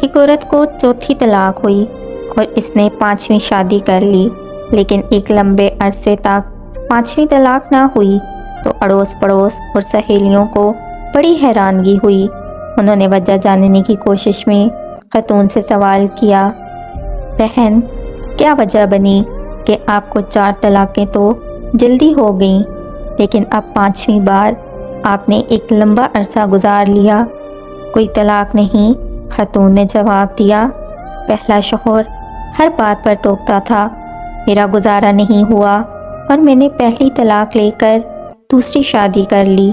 ایک عورت کو چوتھی طلاق ہوئی اور اس نے 5ویں شادی کر لی، لیکن ایک لمبے عرصے تک 5ویں طلاق نہ ہوئی تو اڑوس پڑوس اور سہیلیوں کو بڑی حیرانگی ہوئی۔ انہوں نے وجہ جاننے کی کوشش میں خاتون سے سوال کیا، بہن کیا وجہ بنی کہ آپ کو 4 طلاقیں تو جلدی ہو گئیں، لیکن اب 5ویں بار آپ نے ایک لمبا عرصہ گزار لیا؟ کوئی طلاق نہیں، خاتون نے جواب دیا۔ پہلا شوہر ہر بات پر ٹوکتا تھا، میرا گزارا نہیں ہوا اور میں نے پہلی طلاق لے کر دوسری شادی کر لی۔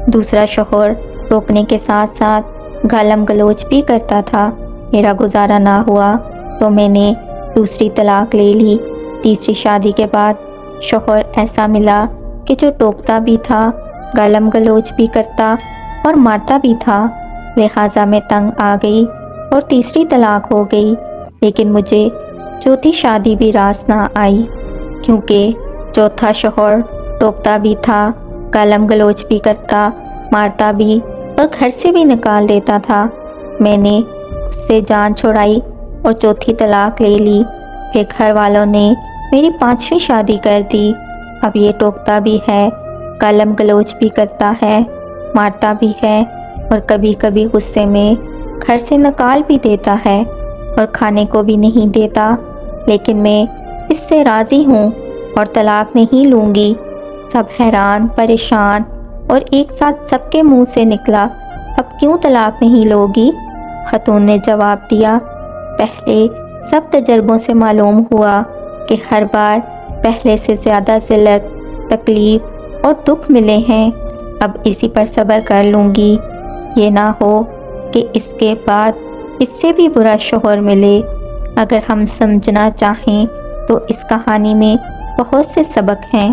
دوسرا شوہر ٹوکنے کے ساتھ ساتھ گالم گلوچ بھی کرتا تھا، میرا گزارا نہ ہوا تو میں نے دوسری طلاق لے لی۔ تیسری شادی کے بعد شوہر ایسا ملا کہ جو ٹوکتا بھی تھا، گالم گلوچ بھی کرتا اور مارتا بھی تھا، لہٰذا میں تنگ آ گئی اور تیسری طلاق ہو گئی، لیکن مجھے چوتھی شادی بھی راس نہ آئی، کیونکہ چوتھا شوہر ٹوکتا بھی تھا، گالم گلوچ بھی کرتا، مارتا بھی اور گھر سے بھی نکال دیتا تھا۔ میں نے اس سے جان چھڑائی اور چوتھی طلاق لے لی، پھر گھر والوں نے میری 5ویں شادی کر دی۔ اب یہ ٹوکتا بھی ہے، گالم گلوچ بھی کرتا ہے، مارتا بھی ہے اور کبھی کبھی غصے میں گھر سے نکال بھی دیتا ہے اور کھانے کو بھی نہیں دیتا، لیکن میں اس سے راضی ہوں اور طلاق نہیں لوں گی۔ سب حیران پریشان اور ایک ساتھ سب کے منہ سے نکلا، اب کیوں طلاق نہیں لوگی؟ خاتون نے جواب دیا، پہلے سب تجربوں سے معلوم ہوا کہ ہر بار پہلے سے زیادہ ذلت، تکلیف اور دکھ ملے ہیں، اب اسی پر صبر کر لوں گی، یہ نہ ہو کہ اس کے بعد اس سے بھی برا شوہر ملے۔ اگر ہم سمجھنا چاہیں تو اس کہانی میں بہت سے سبق ہیں۔